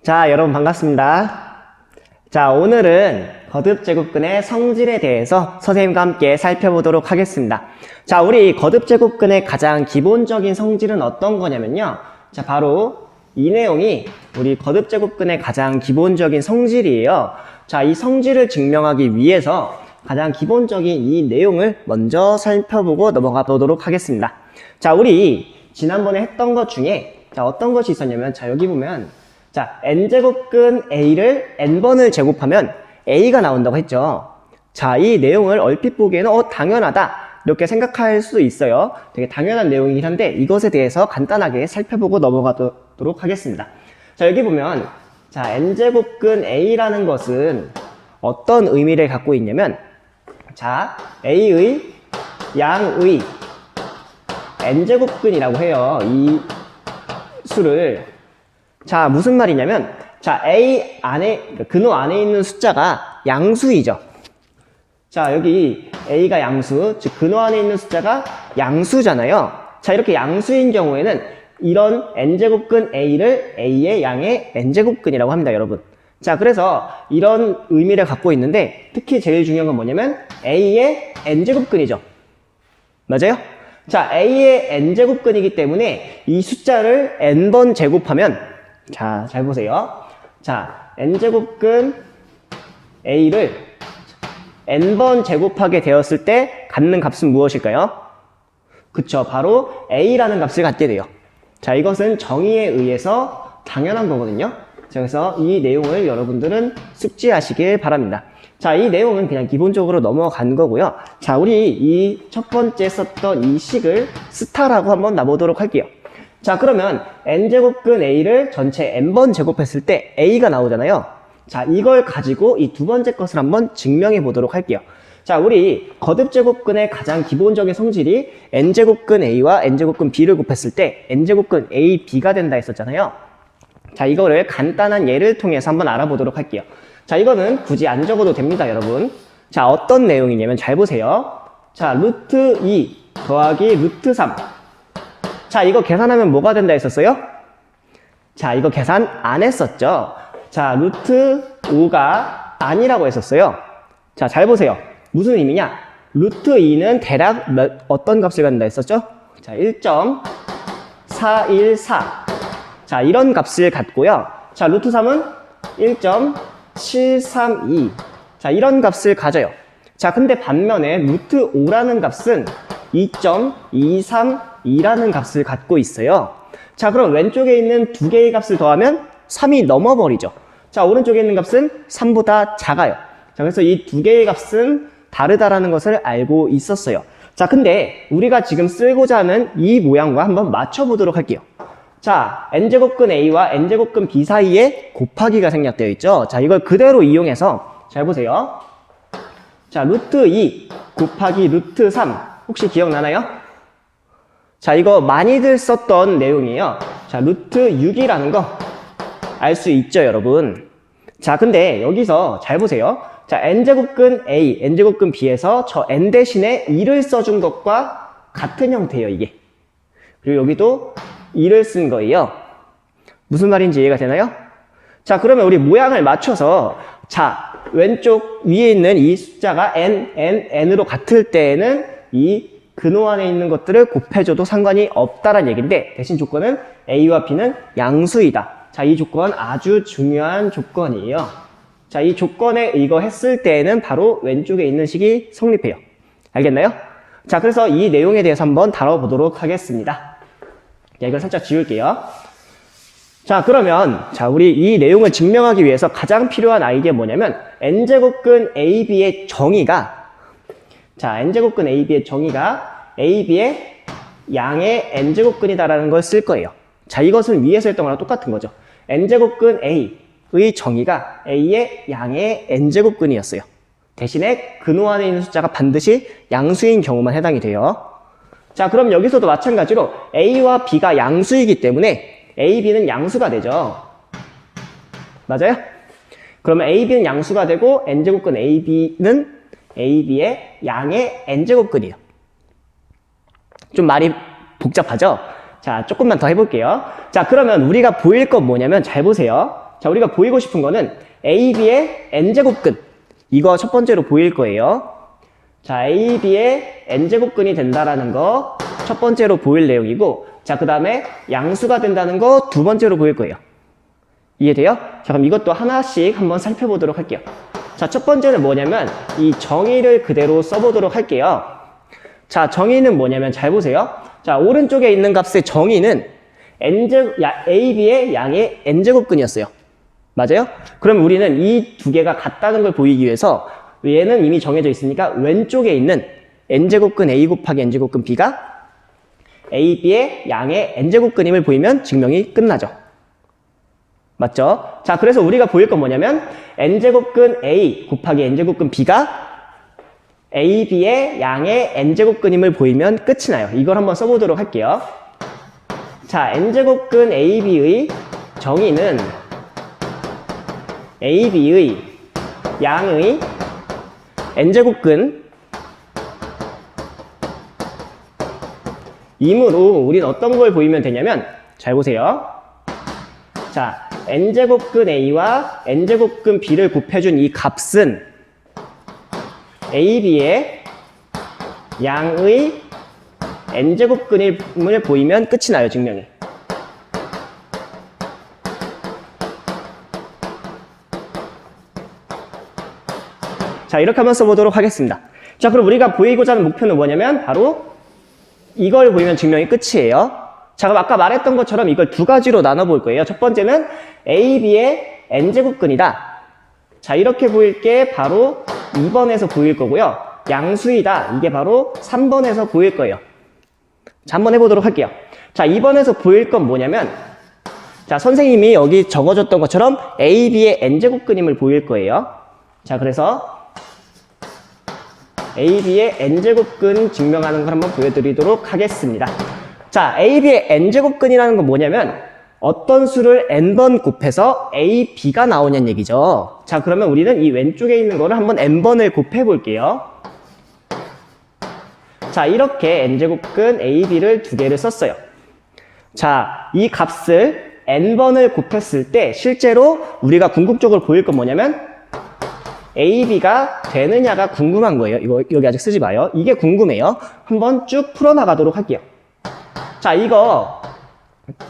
자, 여러분 반갑습니다. 자, 오늘은 거듭제곱근의 성질에 대해서 선생님과 함께 살펴보도록 하겠습니다. 자, 우리 거듭제곱근의 가장 기본적인 성질은 어떤 거냐면요. 자, 바로 이 내용이 우리 거듭제곱근의 가장 기본적인 성질이에요. 자, 이 성질을 증명하기 위해서 가장 기본적인 이 내용을 먼저 살펴보고 넘어가 보도록 하겠습니다. 자, 우리 지난번에 했던 것 중에 자, 어떤 것이 있었냐면 자, 여기 보면 자, n제곱근 a를 n번을 제곱하면 a가 나온다고 했죠. 자, 이 내용을 얼핏 보기에는 당연하다 이렇게 생각할 수 있어요. 되게 당연한 내용이긴 한데 이것에 대해서 간단하게 살펴보고 넘어가도록 하겠습니다. 자, 여기 보면 자, n제곱근 a라는 것은 어떤 의미를 갖고 있냐면 자, a의 양의 n제곱근이라고 해요. 이 수를 자, 무슨 말이냐면 자, a 안에 근호 안에 있는 숫자가 양수이죠. 자, 여기 a가 양수, 즉 근호 안에 있는 숫자가 양수잖아요. 자, 이렇게 양수인 경우에는 이런 n제곱근 a를 a의 양의 n제곱근이라고 합니다, 여러분. 자, 그래서 이런 의미를 갖고 있는데 특히 제일 중요한 건 뭐냐면 a의 n제곱근이죠. 맞아요? 자, a의 n제곱근이기 때문에 이 숫자를 n번 제곱하면 자, 잘 보세요. 자, n제곱근 a를 n번 제곱하게 되었을 때 갖는 값은 무엇일까요? 그쵸, 바로 a라는 값을 갖게 돼요. 자, 이것은 정의에 의해서 당연한 거거든요. 자, 그래서 이 내용을 여러분들은 숙지하시길 바랍니다. 자, 이 내용은 그냥 기본적으로 넘어간 거고요. 자, 우리 이 첫 번째 썼던 이 식을 스타라고 한번 놔보도록 할게요. 자, 그러면 n제곱근 a를 전체 n번 제곱했을 때 a가 나오잖아요. 자, 이걸 가지고 이 두 번째 것을 한번 증명해 보도록 할게요. 자, 우리 거듭제곱근의 가장 기본적인 성질이 n제곱근 a와 n제곱근 b를 곱했을 때 n제곱근 a, b가 된다 했었잖아요. 자, 이거를 간단한 예를 통해서 한번 알아보도록 할게요. 자, 이거는 굳이 안 적어도 됩니다, 여러분. 자, 어떤 내용이냐면 잘 보세요. 자, 루트 2 더하기 루트 3. 자, 이거 계산하면 뭐가 된다 했었어요? 자, 이거 계산 안 했었죠? 자, 루트 5가 아니라고 했었어요. 자, 잘 보세요. 무슨 의미냐? 루트 2는 대략 어떤 값을 갖는다 했었죠? 자, 1.414. 자, 이런 값을 갖고요. 자, 루트 3은 1.732. 자, 이런 값을 가져요. 자, 근데 반면에 루트 5라는 값은 2.232라는 값을 갖고 있어요. 자, 그럼 왼쪽에 있는 두 개의 값을 더하면 3이 넘어버리죠. 자, 오른쪽에 있는 값은 3보다 작아요. 자, 그래서 이 두 개의 값은 다르다라는 것을 알고 있었어요. 자, 근데 우리가 지금 쓰고자 하는 이 모양과 한번 맞춰보도록 할게요. 자, n제곱근 a와 n제곱근 b 사이에 곱하기가 생략되어 있죠. 자, 이걸 그대로 이용해서 잘 보세요. 자, 루트 2 곱하기 루트 3 혹시 기억나나요? 자, 이거 많이들 썼던 내용이에요. 자, 루트 6이라는 거 알 수 있죠, 여러분? 자, 근데 여기서 잘 보세요. 자, n제곱근 a, n제곱근 b에서 저 n 대신에 2를 써준 것과 같은 형태예요, 이게. 그리고 여기도 2를 쓴 거예요. 무슨 말인지 이해가 되나요? 자, 그러면 우리 모양을 맞춰서 자, 왼쪽 위에 있는 이 숫자가 n으로 같을 때에는 이 근호 안에 있는 것들을 곱해줘도 상관이 없다는 얘기인데 대신 조건은 a와 b는 양수이다. 자, 이 조건 아주 중요한 조건이에요. 자, 이 조건에 의거했을 때에는 바로 왼쪽에 있는 식이 성립해요. 알겠나요? 자, 그래서 이 내용에 대해서 한번 다뤄보도록 하겠습니다. 자, 이걸 살짝 지울게요. 자, 그러면 자, 우리 이 내용을 증명하기 위해서 가장 필요한 아이디어 뭐냐면 n제곱근 ab의 정의가 자, n제곱근 ab의 정의가 ab의 양의 n제곱근이다라는 걸 쓸 거예요. 자, 이것은 위에서 했던 거랑 똑같은 거죠. n제곱근 a의 정의가 a의 양의 n제곱근이었어요. 대신에 근호 안에 있는 숫자가 반드시 양수인 경우만 해당이 돼요. 자, 그럼 여기서도 마찬가지로 a와 b가 양수이기 때문에 a, b는 양수가 되죠. 맞아요? 그러면 a, b는 양수가 되고 n제곱근 a, b는 a, b의 양의 n제곱근이에요. 좀 말이 복잡하죠? 자, 조금만 더 해볼게요. 자, 그러면 우리가 보일 건 뭐냐면 잘 보세요. 자, 우리가 보이고 싶은 거는 AB의 n제곱근. 이거 첫 번째로 보일 거예요. 자, AB의 n제곱근이 된다라는 거 첫 번째로 보일 내용이고, 자, 그 다음에 양수가 된다는 거 두 번째로 보일 거예요. 이해돼요? 자, 그럼 이것도 하나씩 한번 살펴보도록 할게요. 자, 첫 번째는 뭐냐면 이 정의를 그대로 써보도록 할게요. 자, 정의는 뭐냐면 잘 보세요. 자, 오른쪽에 있는 값의 정의는 AB의 양의 n제곱근이었어요. 맞아요? 그럼 우리는 이 두 개가 같다는 걸 보이기 위해서 얘는 이미 정해져 있으니까 왼쪽에 있는 n제곱근 A 곱하기 n제곱근 B가 AB의 양의 n제곱근임을 보이면 증명이 끝나죠. 맞죠? 자, 그래서 우리가 보일 건 뭐냐면 n제곱근 A 곱하기 n제곱근 B가 AB의 양의 n제곱근임을 보이면 끝이 나요. 이걸 한번 써보도록 할게요. 자, n제곱근 AB의 정의는 AB의 양의 n제곱근 이므로 우린 어떤 걸 보이면 되냐면 잘 보세요. 자, n제곱근 A와 n제곱근 B를 곱해준 이 값은 AB의 양의 n제곱근임을 보이면 끝이 나요, 증명이. 자, 이렇게 한번 써보도록 하겠습니다. 자, 그럼 우리가 보이고자 하는 목표는 뭐냐면 바로 이걸 보이면 증명이 끝이에요. 자, 그럼 아까 말했던 것처럼 이걸 두 가지로 나눠볼 거예요. 첫 번째는 AB의 n제곱근이다. 자, 이렇게 보일 게 바로 2번에서 보일 거고요. 양수이다. 이게 바로 3번에서 보일 거예요. 자, 한번 해보도록 할게요. 자, 2번에서 보일 건 뭐냐면 자, 선생님이 여기 적어줬던 것처럼 AB의 n제곱근임을 보일 거예요. 자, 그래서 AB의 n제곱근 증명하는 걸 한번 보여드리도록 하겠습니다. 자, AB의 n제곱근이라는 건 뭐냐면 어떤 수를 n번 곱해서 A, B가 나오냐는 얘기죠. 자, 그러면 우리는 이 왼쪽에 있는 거를 한번 n번을 곱해 볼게요. 자, 이렇게 n제곱근 A, B를 두 개를 썼어요. 자, 이 값을 n번을 곱했을 때 실제로 우리가 궁극적으로 보일 건 뭐냐면 AB가 되느냐가 궁금한 거예요. 이거 여기 아직 쓰지 마요. 이게 궁금해요. 한번 쭉 풀어나가도록 할게요. 자, 이거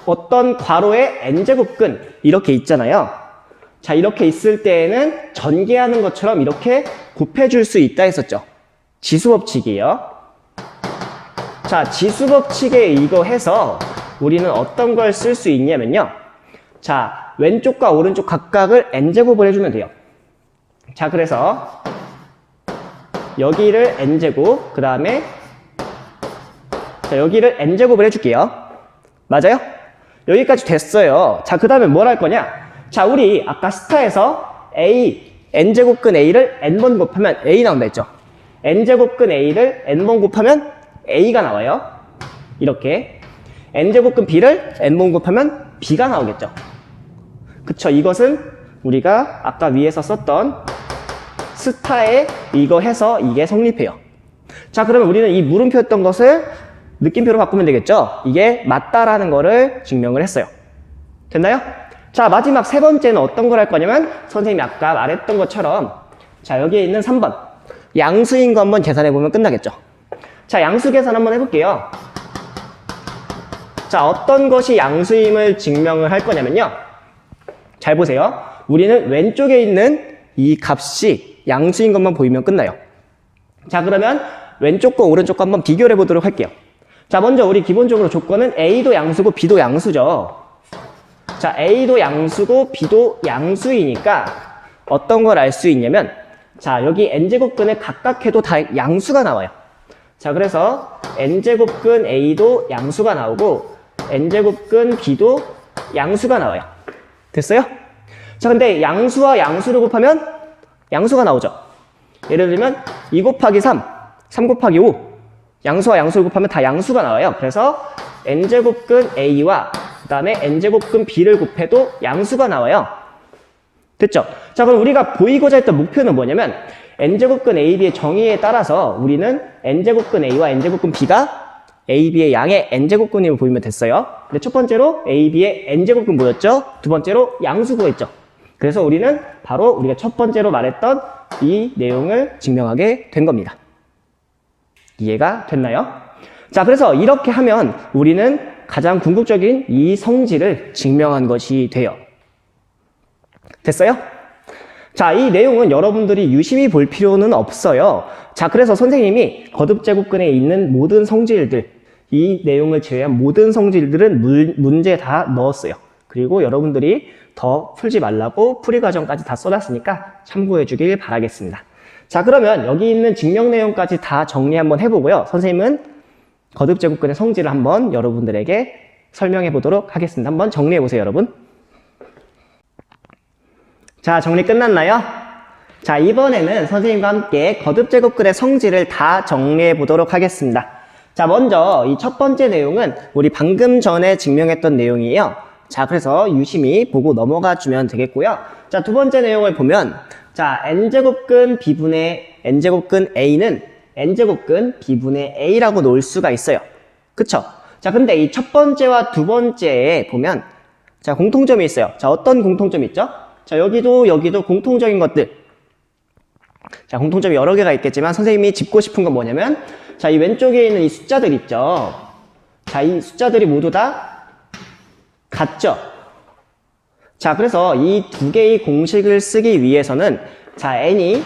어떤 괄호에 n제곱근 이렇게 있잖아요. 자, 이렇게 있을 때에는 전개하는 것처럼 이렇게 곱해줄 수 있다 했었죠. 지수법칙이에요. 자, 지수법칙에 이거 해서 우리는 어떤 걸 쓸 수 있냐면요. 자, 왼쪽과 오른쪽 각각을 n제곱을 해주면 돼요. 자, 그래서 여기를 n제곱, 그 다음에 자, 여기를 n제곱을 해줄게요. 맞아요? 여기까지 됐어요. 자, 그 다음에 뭘 할 거냐? 자, 우리 아까 스타에서 n제곱근 A를 n번 곱하면 A 나온다 했죠? n제곱근 A를 n번 곱하면 A가 나와요. 이렇게 n제곱근 B를 n번 곱하면 B가 나오겠죠? 그쵸? 이것은 우리가 아까 위에서 썼던 스타에 이거 해서 이게 성립해요. 자, 그러면 우리는 이 물음표였던 것을 느낌표로 바꾸면 되겠죠? 이게 맞다라는 거를 증명을 했어요. 됐나요? 자, 마지막 세 번째는 어떤 걸 할 거냐면 선생님이 아까 말했던 것처럼 자, 여기에 있는 3번 양수인 거 한번 계산해보면 끝나겠죠? 자, 양수 계산 한번 해볼게요. 자, 어떤 것이 양수임을 증명을 할 거냐면요. 잘 보세요. 우리는 왼쪽에 있는 이 값이 양수인 것만 보이면 끝나요. 자, 그러면 왼쪽과 오른쪽과 한번 비교를 해보도록 할게요. 자, 먼저 우리 기본적으로 조건은 A도 양수고 B도 양수죠. 자, A도 양수고 B도 양수이니까 어떤 걸 알 수 있냐면 자, 여기 n제곱근을 각각 해도 다 양수가 나와요. 자, 그래서 n제곱근 A도 양수가 나오고 n제곱근 B도 양수가 나와요. 됐어요? 자, 근데 양수와 양수를 곱하면 양수가 나오죠. 예를 들면 2 곱하기 3, 3 곱하기 5 양수와 양수를 곱하면 다 양수가 나와요. 그래서 n제곱근 A와 그 다음에 n제곱근 B를 곱해도 양수가 나와요. 됐죠? 자, 그럼 우리가 보이고자 했던 목표는 뭐냐면 n제곱근 AB의 정의에 따라서 우리는 n제곱근 A와 n제곱근 B가 AB의 양의 n제곱근임을 보이면 됐어요. 근데 첫 번째로 AB의 n제곱근 뭐였죠? 두 번째로 양수 구했죠. 그래서 우리는 바로 우리가 첫 번째로 말했던 이 내용을 증명하게 된 겁니다. 이해가 됐나요? 자, 그래서 이렇게 하면 우리는 가장 궁극적인 이 성질을 증명한 것이 돼요. 됐어요? 자, 이 내용은 여러분들이 유심히 볼 필요는 없어요. 자, 그래서 선생님이 거듭제곱근에 있는 모든 성질들, 이 내용을 제외한 모든 성질들은 문제 다 넣었어요. 그리고 여러분들이 더 풀지 말라고 풀이 과정까지 다 써놨으니까 참고해 주길 바라겠습니다. 자, 그러면 여기 있는 증명 내용까지 다 정리 한번 해보고요. 선생님은 거듭제곱근의 성질을 한번 여러분들에게 설명해 보도록 하겠습니다. 한번 정리해 보세요, 여러분. 자, 정리 끝났나요? 자, 이번에는 선생님과 함께 거듭제곱근의 성질을 다 정리해 보도록 하겠습니다. 자, 먼저 이 첫 번째 내용은 우리 방금 전에 증명했던 내용이에요. 자, 그래서 유심히 보고 넘어가 주면 되겠고요. 자, 두 번째 내용을 보면, 자, n제곱근 b분의 n제곱근 a는 n제곱근 b분의 a라고 놓을 수가 있어요. 그쵸? 자, 근데 이 첫 번째와 두 번째에 보면, 자, 공통점이 있어요. 자, 어떤 공통점이 있죠? 자, 여기도 공통적인 것들. 자, 공통점이 여러 개가 있겠지만 선생님이 짚고 싶은 건 뭐냐면, 자, 이 왼쪽에 있는 이 숫자들 있죠? 자, 이 숫자들이 모두 다 같죠? 자, 그래서 이 두 개의 공식을 쓰기 위해서는, 자, n이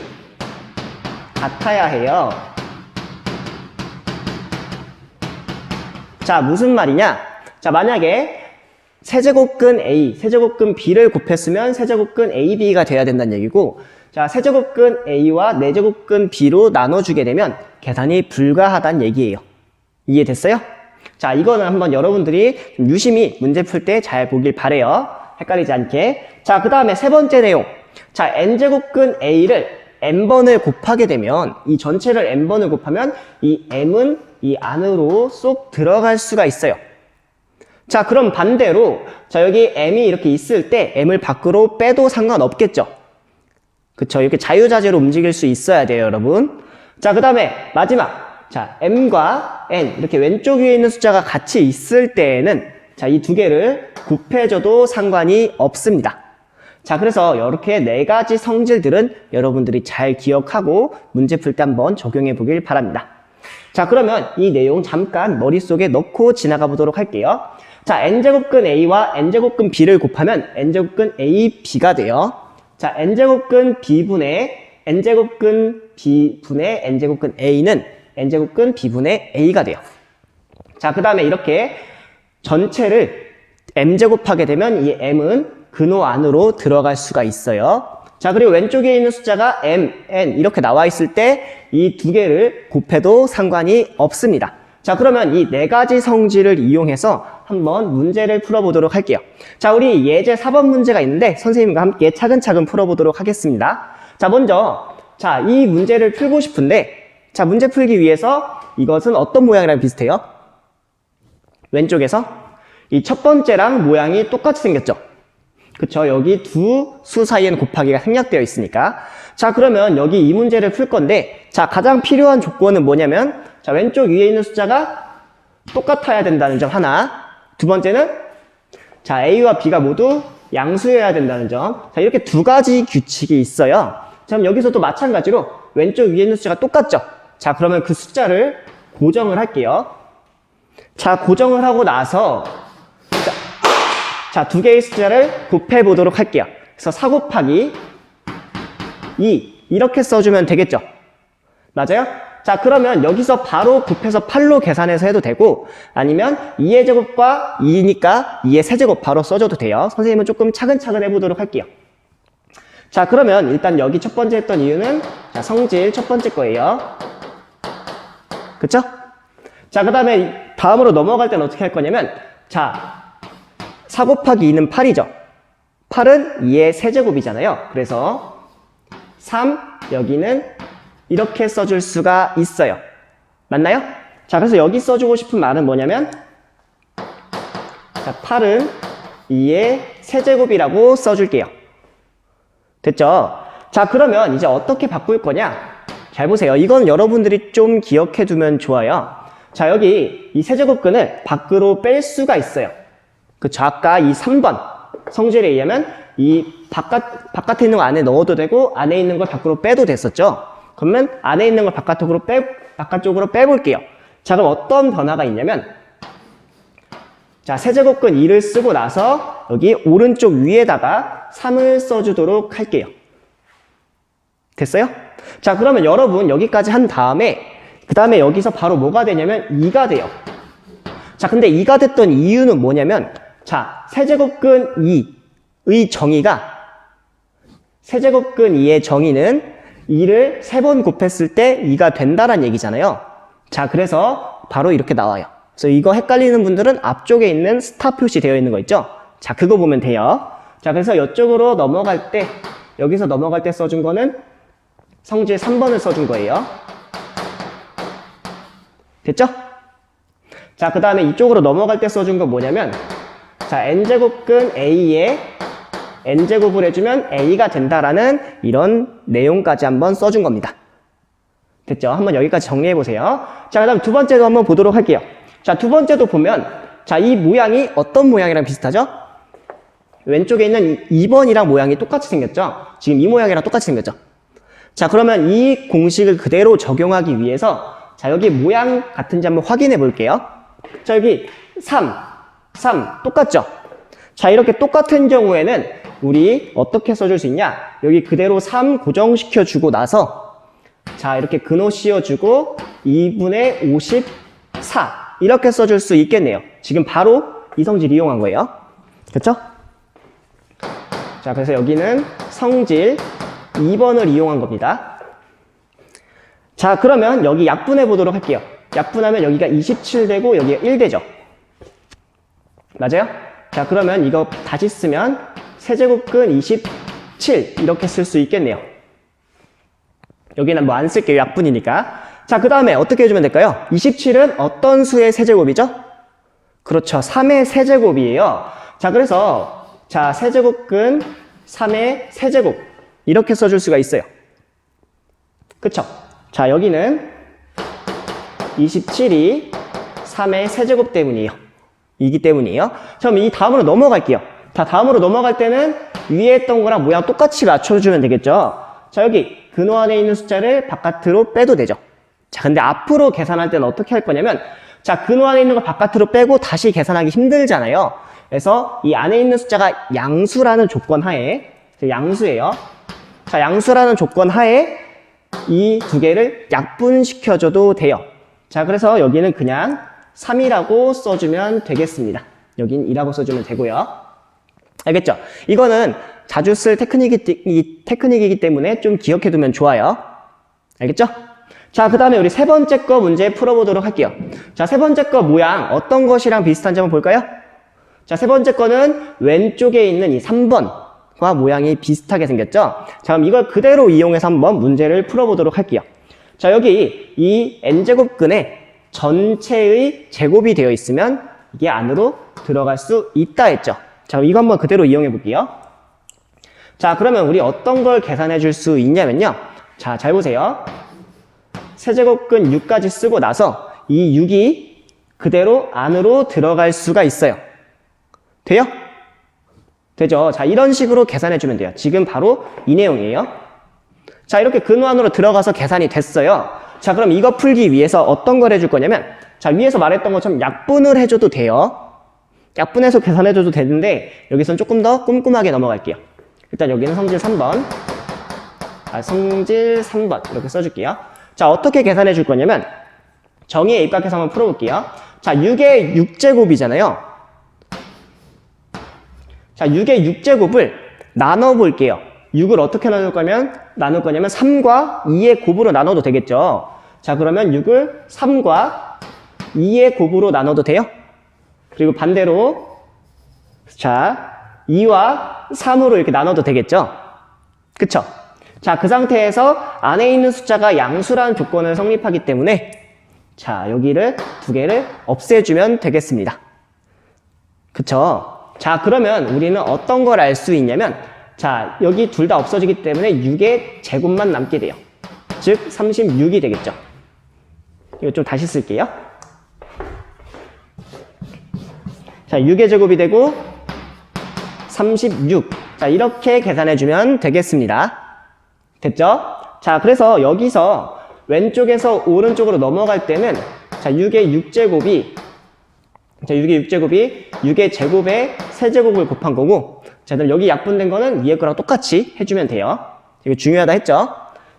같아야 해요. 자, 무슨 말이냐? 자, 만약에 세제곱근 A, 세제곱근 B를 곱했으면 세제곱근 AB가 돼야 된다는 얘기고, 자, 세제곱근 A와 네제곱근 B로 나눠주게 되면 계산이 불가하다는 얘기예요. 이해됐어요? 자, 이거는 한번 여러분들이 좀 유심히 문제 풀 때 잘 보길 바래요. 헷갈리지 않게. 자, 그 다음에 세 번째 내용. 자, n제곱근 A를 n번을 곱하게 되면, 이 전체를 n번을 곱하면 이 m은 이 안으로 쏙 들어갈 수가 있어요. 자, 그럼 반대로, 자, 여기 m이 이렇게 있을 때 m을 밖으로 빼도 상관없겠죠? 그쵸? 이렇게 자유자재로 움직일 수 있어야 돼요, 여러분. 자, 그 다음에 마지막. 자, m과 n, 이렇게 왼쪽 위에 있는 숫자가 같이 있을 때에는, 자, 이 두 개를 곱해줘도 상관이 없습니다. 자, 그래서 이렇게 네 가지 성질들은 여러분들이 잘 기억하고 문제 풀 때 한번 적용해 보길 바랍니다. 자, 그러면 이 내용 잠깐 머릿속에 넣고 지나가 보도록 할게요. 자, n제곱근 a와 n제곱근 b를 곱하면 n제곱근 ab가 돼요. 자, n제곱근 b분의 n제곱근 b분의 n제곱근 a는 n제곱근 b분의 a가 돼요. 자, 그 다음에 이렇게 전체를 m제곱하게 되면 이 m은 근호 안으로 들어갈 수가 있어요. 자, 그리고 왼쪽에 있는 숫자가 m, n 이렇게 나와 있을 때 이 두 개를 곱해도 상관이 없습니다. 자, 그러면 이 네 가지 성질을 이용해서 한번 문제를 풀어보도록 할게요. 자, 우리 예제 4번 문제가 있는데 선생님과 함께 차근차근 풀어보도록 하겠습니다. 자, 먼저 자, 이 문제를 풀고 싶은데, 자, 문제 풀기 위해서 이것은 어떤 모양이랑 비슷해요? 왼쪽에서 이 첫 번째랑 모양이 똑같이 생겼죠? 그쵸? 여기 두 수 사이에는 곱하기가 생략되어 있으니까. 자, 그러면 여기 이 문제를 풀 건데, 자, 가장 필요한 조건은 뭐냐면, 자, 왼쪽 위에 있는 숫자가 똑같아야 된다는 점 하나. 두 번째는, 자, A와 B가 모두 양수여야 된다는 점. 자, 이렇게 두 가지 규칙이 있어요. 자, 그럼 여기서도 마찬가지로 왼쪽 위에 있는 숫자가 똑같죠? 자, 그러면 그 숫자를 고정을 할게요. 자, 고정을 하고 나서, 자, 두 개의 숫자를 곱해 보도록 할게요. 그래서 4 곱하기 2 이렇게 써주면 되겠죠? 맞아요? 자, 그러면 여기서 바로 곱해서 8로 계산해서 해도 되고, 아니면 2의 제곱과 2니까 2의 세제곱 바로 써줘도 돼요. 선생님은 조금 차근차근 해보도록 할게요. 자, 그러면 일단 여기 첫 번째 했던 이유는, 자, 성질 첫 번째 거예요. 그쵸? 자, 그 다음에 다음으로 넘어갈 때는 어떻게 할 거냐면, 자, 4 곱하기 2는 8이죠. 8은 2의 세제곱이잖아요. 그래서 3, 여기는 이렇게 써줄 수가 있어요. 맞나요? 자, 그래서 여기 써주고 싶은 말은 뭐냐면, 자, 8은 2의 세제곱이라고 써줄게요. 됐죠? 자, 그러면 이제 어떻게 바꿀 거냐? 잘 보세요. 이건 여러분들이 좀 기억해 두면 좋아요. 자, 여기 이 세제곱근을 밖으로 뺄 수가 있어요. 그쵸? 아까 이 3번. 성질에 의하면 이 바깥에 있는 거 안에 넣어도 되고 안에 있는 걸 밖으로 빼도 됐었죠. 그러면 안에 있는 걸 바깥쪽으로 빼볼게요. 자, 그럼 어떤 변화가 있냐면, 자, 세제곱근 2를 쓰고 나서 여기 오른쪽 위에다가 3을 써주도록 할게요. 됐어요? 자, 그러면 여러분 여기까지 한 다음에 그 다음에 여기서 바로 뭐가 되냐면 2가 돼요. 자, 근데 2가 됐던 이유는 뭐냐면, 자, 세제곱근 2의 정의가, 세제곱근 2의 정의는 2를 3번 곱했을 때 2가 된다는 얘기잖아요. 자, 그래서 바로 이렇게 나와요. 그래서 이거 헷갈리는 분들은 앞쪽에 있는 스타 표시 되어 있는 거 있죠? 자, 그거 보면 돼요. 자, 그래서 이쪽으로 넘어갈 때, 여기서 넘어갈 때 써준 거는 성질 3번을 써준 거예요. 됐죠? 자, 그 다음에 이쪽으로 넘어갈 때 써준 건 뭐냐면, 자, n제곱근 a에 n제곱을 해주면 a가 된다라는 이런 내용까지 한번 써준 겁니다. 됐죠? 한번 여기까지 정리해보세요. 자, 그 다음 두 번째도 한번 보도록 할게요. 자, 두 번째도 보면, 자, 이 모양이 어떤 모양이랑 비슷하죠? 왼쪽에 있는 2번이랑 모양이 똑같이 생겼죠? 지금 이 모양이랑 똑같이 생겼죠? 자, 그러면 이 공식을 그대로 적용하기 위해서, 자, 여기 모양 같은지 한번 확인해 볼게요. 자, 여기 3 똑같죠? 자, 이렇게 똑같은 경우에는 우리 어떻게 써줄 수 있냐? 여기 그대로 3 고정시켜 주고 나서, 자, 이렇게 근호 씌워주고 2분의 54 이렇게 써줄 수 있겠네요. 지금 바로 이 성질 이용한 거예요. 그렇죠? 자, 그래서 여기는 성질 2번을 이용한 겁니다. 자, 그러면 여기 약분해 보도록 할게요. 약분하면 여기가 27 되고 여기가 1 되죠. 맞아요? 자, 그러면 이거 다시 쓰면 세제곱근 27 이렇게 쓸 수 있겠네요. 여기는 뭐 안 쓸게요. 약분이니까. 자, 그 다음에 어떻게 해주면 될까요? 27은 어떤 수의 세제곱이죠? 그렇죠. 3의 세제곱이에요. 자, 그래서 자, 세제곱근 3의 세제곱 이렇게 써줄 수가 있어요. 그쵸? 자, 여기는 27이 3의 세제곱 때문이에요. 이기 때문이에요. 그럼 이 다음으로 넘어갈게요. 자, 다음으로 넘어갈 때는 위에 했던 거랑 모양 똑같이 맞춰주면 되겠죠. 자, 여기 근호 안에 있는 숫자를 바깥으로 빼도 되죠. 자, 근데 앞으로 계산할 때는 어떻게 할 거냐면, 자, 근호 안에 있는 거 바깥으로 빼고 다시 계산하기 힘들잖아요. 그래서 이 안에 있는 숫자가 양수라는 조건 하에, 양수예요. 자, 양수라는 조건 하에 이 두 개를 약분시켜줘도 돼요. 자, 그래서 여기는 그냥 3이라고 써주면 되겠습니다. 여긴 2라고 써주면 되고요. 알겠죠? 이거는 자주 쓸 테크닉이기 때문에 좀 기억해두면 좋아요. 알겠죠? 자, 그 다음에 우리 세 번째 거 문제 풀어보도록 할게요. 자, 세 번째 거 모양 어떤 것이랑 비슷한지 한번 볼까요? 자, 세 번째 거는 왼쪽에 있는 이 3번과 모양이 비슷하게 생겼죠? 자, 그럼 이걸 그대로 이용해서 한번 문제를 풀어보도록 할게요. 자, 여기 이 n제곱근에 전체의 제곱이 되어 있으면 이게 안으로 들어갈 수 있다 했죠. 자, 이거 한번 그대로 이용해 볼게요. 자, 그러면 우리 어떤 걸 계산해 줄 수 있냐면요. 자, 잘 보세요. 세제곱근 6까지 쓰고 나서 이 6이 그대로 안으로 들어갈 수가 있어요. 돼요? 되죠? 자, 이런 식으로 계산해 주면 돼요. 지금 바로 이 내용이에요. 자, 이렇게 근호 안으로 들어가서 계산이 됐어요. 자, 그럼 이거 풀기 위해서 어떤 걸 해줄 거냐면, 자, 위에서 말했던 것처럼 약분을 해줘도 돼요. 약분해서 계산해줘도 되는데 여기서는 조금 더 꼼꼼하게 넘어갈게요. 일단 여기는 성질 3번, 성질 3번 이렇게 써줄게요. 자, 어떻게 계산해 줄 거냐면 정의에 입각해서 한번 풀어볼게요. 자, 6의 6제곱이잖아요. 자, 6의 6제곱을 나눠볼게요. 6을 어떻게 나눌 거냐면 3과 2의 곱으로 나눠도 되겠죠. 자, 그러면 6을 3과 2의 곱으로 나눠도 돼요. 그리고 반대로 자, 2와 3으로 이렇게 나눠도 되겠죠. 그쵸? 자, 그 상태에서 안에 있는 숫자가 양수라는 조건을 성립하기 때문에 자, 여기를 두 개를 없애주면 되겠습니다. 그쵸? 자, 그러면 우리는 어떤 걸 알 수 있냐면 자, 여기 둘 다 없어지기 때문에 6의 제곱만 남게 돼요. 즉 36이 되겠죠. 이거 좀 다시 쓸게요. 자, 6의 제곱이 되고 36. 자, 이렇게 계산해주면 되겠습니다. 됐죠? 자, 그래서 여기서 왼쪽에서 오른쪽으로 넘어갈 때는 자, 6의 6제곱이 6의 제곱에 세제곱을 곱한 거고, 자, 그럼 여기 약분된 거는 위에 거랑 똑같이 해주면 돼요. 이거 중요하다 했죠?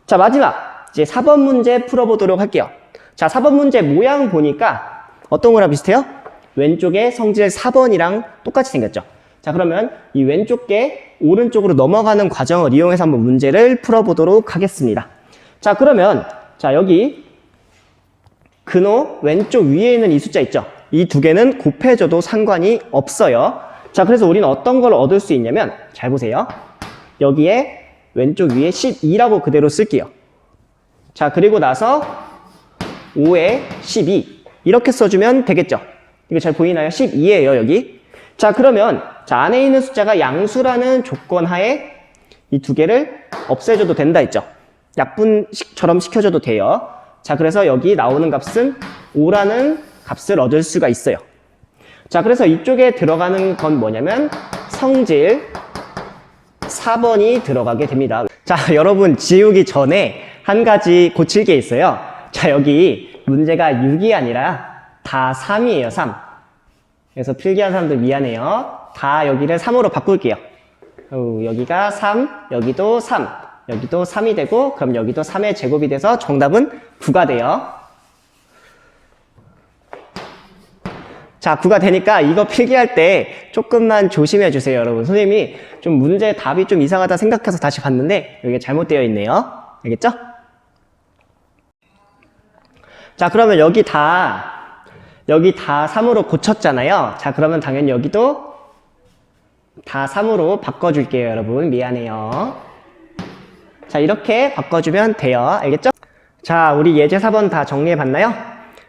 자, 마지막 이제 4번 문제 풀어보도록 할게요. 자, 4번 문제 모양 보니까 어떤 거랑 비슷해요? 왼쪽에 성질 4번이랑 똑같이 생겼죠? 자, 그러면 이 왼쪽 게 오른쪽으로 넘어가는 과정을 이용해서 한번 문제를 풀어보도록 하겠습니다. 자, 그러면 자, 여기 근호 왼쪽 위에 있는 이 숫자 있죠? 이 두 개는 곱해져도 상관이 없어요. 자, 그래서 우리는 어떤 걸 얻을 수 있냐면, 잘 보세요. 여기에 왼쪽 위에 12라고 그대로 쓸게요. 자, 그리고 나서 5에 12 이렇게 써주면 되겠죠? 이거 잘 보이나요? 12예요, 여기. 자, 그러면 자, 안에 있는 숫자가 양수라는 조건 하에 이 두 개를 없애줘도 된다 했죠? 약분처럼 시켜줘도 돼요. 자, 그래서 여기 나오는 값은 5라는 값을 얻을 수가 있어요. 자, 그래서 이쪽에 들어가는 건 뭐냐면 성질 4번이 들어가게 됩니다. 자, 여러분 지우기 전에 한 가지 고칠 게 있어요. 자, 여기 문제가 6이 아니라 다 3이에요, 3. 그래서 필기한 사람들 미안해요. 다 여기를 3으로 바꿀게요. 여기가 3, 여기도 3, 여기도 3이 되고, 그럼 여기도 3의 제곱이 돼서 정답은 9가 돼요. 자, 9가 되니까 이거 필기할 때 조금만 조심해 주세요, 여러분. 선생님이 좀 문제 답이 좀 이상하다 생각해서 다시 봤는데 여기가 잘못되어 있네요. 알겠죠? 자, 그러면 여기 다 3으로 고쳤잖아요. 자, 그러면 당연히 여기도 다 3으로 바꿔줄게요, 여러분. 미안해요. 자, 이렇게 바꿔주면 돼요. 알겠죠? 자, 우리 예제 4번 다 정리해 봤나요?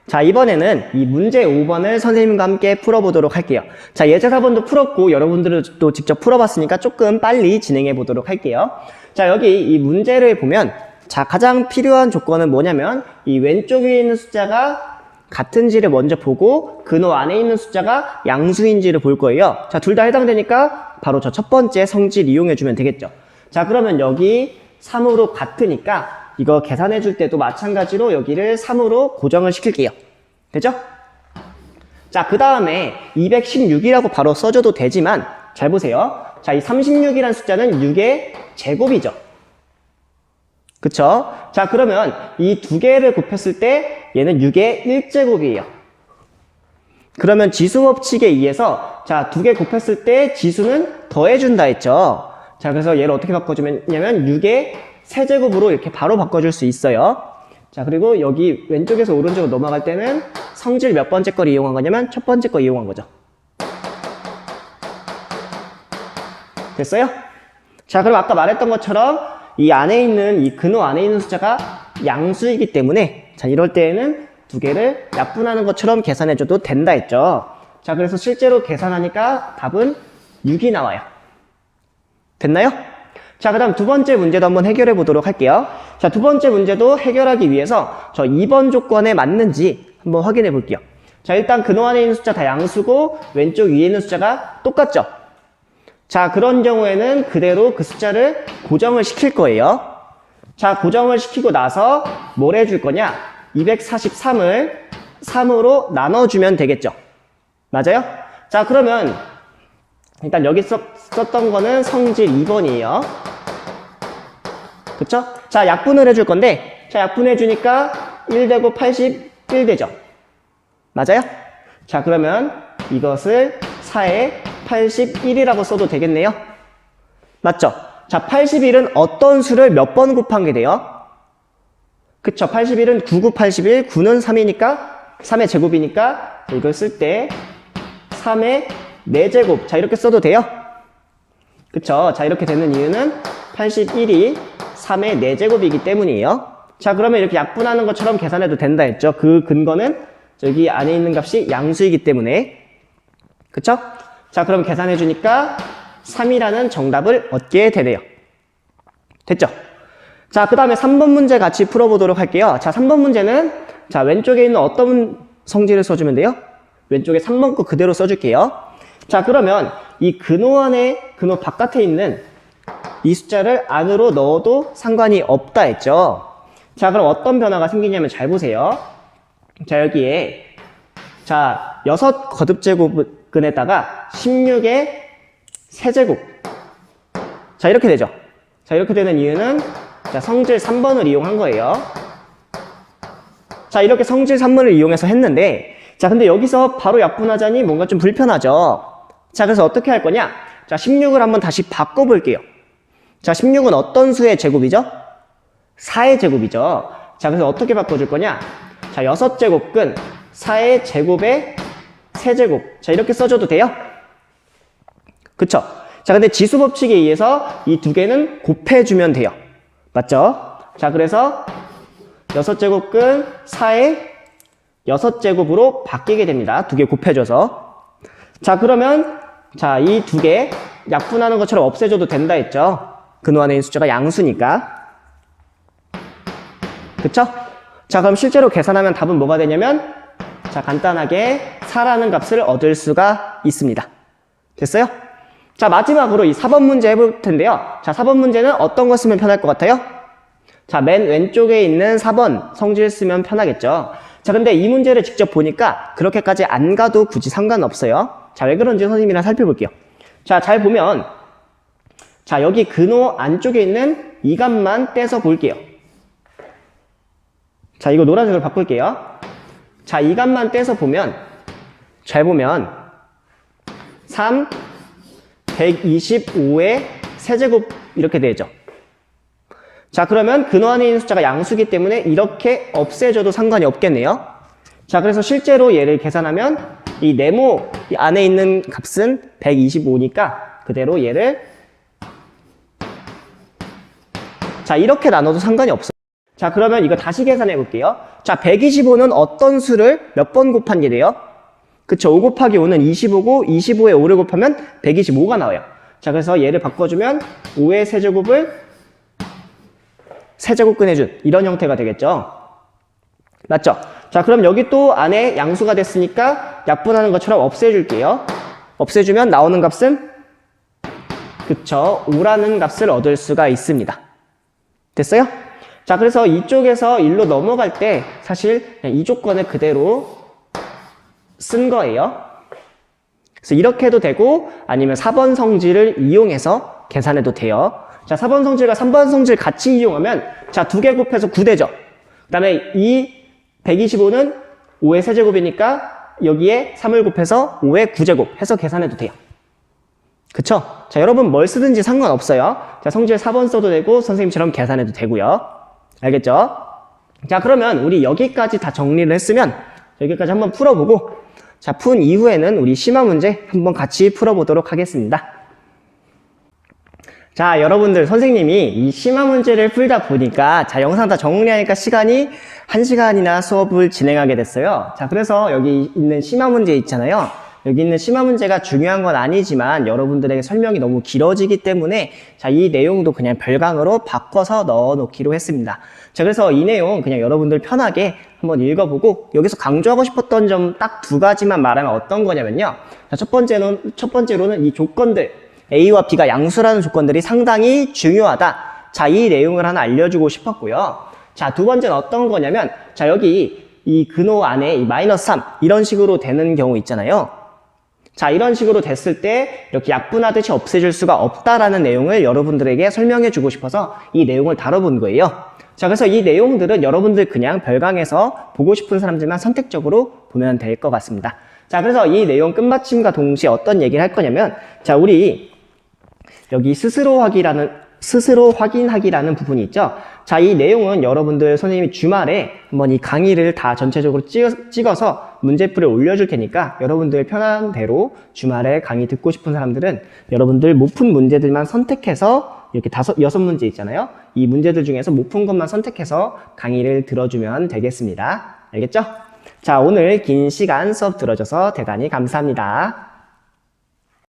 자, 이번에는 이 문제 5번을 선생님과 함께 풀어보도록 할게요. 자, 예제 4번도 풀었고 여러분들도 직접 풀어봤으니까 조금 빨리 진행해 보도록 할게요. 자, 여기 이 문제를 보면 자, 가장 필요한 조건은 뭐냐면 이 왼쪽에 있는 숫자가 같은지를 먼저 보고 근호 안에 있는 숫자가 양수인지를 볼 거예요. 자, 둘 다 해당되니까 바로 저 첫 번째 성질 이용해 주면 되겠죠. 자, 그러면 여기 3으로 같으니까 이거 계산해 줄 때도 마찬가지로 여기를 3으로 고정을 시킬게요. 되죠? 자, 그 다음에 216이라고 바로 써줘도 되지만 잘 보세요. 자, 이 36이라는 숫자는 6의 제곱이죠. 그쵸? 자, 그러면 이 두 개를 곱했을 때 얘는 6의 1제곱이에요. 그러면 지수 법칙에 의해서 자, 두 개 곱했을 때 지수는 더해준다 했죠. 자, 그래서 얘를 어떻게 바꿔주냐면 6의 세제곱으로 이렇게 바로 바꿔줄 수 있어요. 자, 그리고 여기 왼쪽에서 오른쪽으로 넘어갈 때는 성질 몇 번째 걸 이용한 거냐면 첫 번째 거 이용한 거죠. 됐어요? 자, 그럼 아까 말했던 것처럼 이 안에 있는 이 근호 안에 있는 숫자가 양수이기 때문에 자, 이럴 때에는 두 개를 약분하는 것처럼 계산해줘도 된다 했죠. 자, 그래서 실제로 계산하니까 답은 6이 나와요. 됐나요? 자, 그 다음 두 번째 문제도 한번 해결해 보도록 할게요. 자, 두 번째 문제도 해결하기 위해서 저 2번 조건에 맞는지 한번 확인해 볼게요. 자, 일단 근호 안에 있는 숫자 다 양수고 왼쪽 위에 있는 숫자가 똑같죠? 자, 그런 경우에는 그대로 그 숫자를 고정을 시킬 거예요. 자, 고정을 시키고 나서 뭘 해줄 거냐? 243을 3으로 나눠주면 되겠죠? 맞아요? 자, 그러면 일단 여기 썼던 거는 성질 2번이에요. 그쵸? 자, 약분을 해줄 건데, 자, 약분해주니까 1되고 81 되죠? 맞아요? 자, 그러면 이것을 4에 81이라고 써도 되겠네요? 맞죠? 자, 81은 어떤 수를 몇 번 곱한 게 돼요? 그쵸? 81은 9, 9, 81, 9는 3이니까, 3의 제곱이니까, 이걸 쓸 때 3의 4제곱. 자, 이렇게 써도 돼요? 그쵸? 자, 이렇게 되는 이유는 81이 3의 4제곱이기 때문이에요. 자, 그러면 이렇게 약분하는 것처럼 계산해도 된다 했죠? 그 근거는 저기 안에 있는 값이 양수이기 때문에. 그쵸? 자, 그럼 계산해주니까 3이라는 정답을 얻게 되네요. 됐죠? 자, 그 다음에 3번 문제 같이 풀어보도록 할게요. 자, 3번 문제는 자, 왼쪽에 있는 어떤 성질을 써주면 돼요? 왼쪽에 3번 거 그대로 써줄게요. 자, 그러면 이 근호 바깥에 있는 이 숫자를 안으로 넣어도 상관이 없다 했죠. 자, 그럼 어떤 변화가 생기냐면 잘 보세요. 자, 여기에 자, 6 거듭제곱근에다가 16의 세제곱. 자, 이렇게 되죠. 자, 이렇게 되는 이유는 자, 성질 3번을 이용한 거예요. 자, 이렇게 성질 3번을 이용해서 했는데, 자, 근데 여기서 바로 약분하자니 뭔가 좀 불편하죠. 자, 그래서 어떻게 할 거냐? 자, 16을 한번 다시 바꿔볼게요. 자, 16은 어떤 수의 제곱이죠? 4의 제곱이죠. 자, 그래서 어떻게 바꿔줄 거냐? 자, 6제곱근 4의 제곱의 세제곱. 자, 이렇게 써줘도 돼요? 그쵸? 자, 근데 지수법칙에 의해서 이 두 개는 곱해주면 돼요. 맞죠? 자, 그래서 6제곱근 4의 6제곱으로 바뀌게 됩니다. 두 개 곱해줘서. 자, 그러면 자, 이 두 개 약분하는 것처럼 없애줘도 된다 했죠? 근호 안에 있는 숫자가 양수니까. 그쵸? 자, 그럼 실제로 계산하면 답은 뭐가 되냐면 자, 간단하게 4라는 값을 얻을 수가 있습니다. 됐어요? 자, 마지막으로 이 4번 문제 해볼 텐데요. 자, 4번 문제는 어떤 거 쓰면 편할 것 같아요? 자, 맨 왼쪽에 있는 4번 성질 쓰면 편하겠죠. 자, 근데 이 문제를 직접 보니까 그렇게까지 안 가도 굳이 상관없어요. 자, 왜 그런지 선생님이랑 살펴볼게요. 자, 잘 보면 자, 여기 근호 안쪽에 있는 이 값만 떼서 볼게요. 자, 이거 노란색으로 바꿀게요. 자, 이 값만 떼서 보면 잘 보면 3, 125의 세제곱 이렇게 되죠. 자, 그러면 근호 안에 있는 숫자가 양수기 때문에 이렇게 없애줘도 상관이 없겠네요. 자, 그래서 실제로 얘를 계산하면 이 네모 안에 있는 값은 125니까 그대로 얘를 자, 이렇게 나눠도 상관이 없어요. 자, 그러면 이거 다시 계산해 볼게요. 자, 125는 어떤 수를 몇 번 곱한 게 돼요? 그쵸, 5 곱하기 5는 25고 25에 5를 곱하면 125가 나와요. 자, 그래서 얘를 바꿔주면 5의 세제곱을 세제곱 꺼내준 이런 형태가 되겠죠. 맞죠? 자, 그럼 여기 또 안에 양수가 됐으니까 약분하는 것처럼 없애줄게요. 없애주면 나오는 값은 그쵸, 5라는 값을 얻을 수가 있습니다. 됐어요? 자, 그래서 이쪽에서 1로 넘어갈 때 사실 그냥 이 조건을 그대로 쓴 거예요. 그래서 이렇게 해도 되고 아니면 4번 성질을 이용해서 계산해도 돼요. 자, 4번 성질과 3번 성질 같이 이용하면 자, 두 개 곱해서 9되죠. 그 다음에 이 125는 5의 세제곱이니까 여기에 3을 곱해서 5의 9제곱 해서 계산해도 돼요. 그쵸? 자, 여러분 뭘 쓰든지 상관없어요. 자, 성질 4번 써도 되고 선생님처럼 계산해도 되고요. 알겠죠? 자, 그러면 우리 여기까지 다 정리를 했으면 여기까지 한번 풀어보고 자, 푼 이후에는 우리 심화 문제 한번 같이 풀어보도록 하겠습니다. 자, 여러분들 선생님이 이 심화 문제를 풀다 보니까 자, 영상 다 정리하니까 시간이 1시간이나 수업을 진행하게 됐어요. 자, 그래서 여기 있는 심화 문제 있잖아요. 여기 있는 심화 문제가 중요한 건 아니지만 여러분들에게 설명이 너무 길어지기 때문에 자, 이 내용도 그냥 별강으로 바꿔서 넣어 놓기로 했습니다. 자, 그래서 이 내용 그냥 여러분들 편하게 한번 읽어보고 여기서 강조하고 싶었던 점 딱 두 가지만 말하면 어떤 거냐면요. 자, 첫 번째로는 이 조건들 A와 B가 양수라는 조건들이 상당히 중요하다. 자, 이 내용을 하나 알려주고 싶었고요. 자, 두 번째는 어떤 거냐면 자, 여기 이 근호 안에 이 마이너스 3 이런 식으로 되는 경우 있잖아요. 자, 이런 식으로 됐을 때 이렇게 약분하듯이 없애줄 수가 없다라는 내용을 여러분들에게 설명해 주고 싶어서 이 내용을 다뤄본 거예요. 자, 그래서 이 내용들은 여러분들 그냥 별강에서 보고 싶은 사람들만 선택적으로 보면 될 것 같습니다. 자, 그래서 이 내용 끝마침과 동시에 어떤 얘기를 할 거냐면 자, 우리 여기 스스로 확인하기라는 부분이 있죠. 자, 이 내용은 여러분들 선생님이 주말에 한번 이 강의를 다 전체적으로 찍어서 문제풀이를 올려줄 테니까 여러분들 편한 대로 주말에 강의 듣고 싶은 사람들은 여러분들 못 푼 문제들만 선택해서 이렇게 6문제 있잖아요. 이 문제들 중에서 못 푼 것만 선택해서 강의를 들어주면 되겠습니다. 알겠죠? 자, 오늘 긴 시간 수업 들어줘서 대단히 감사합니다.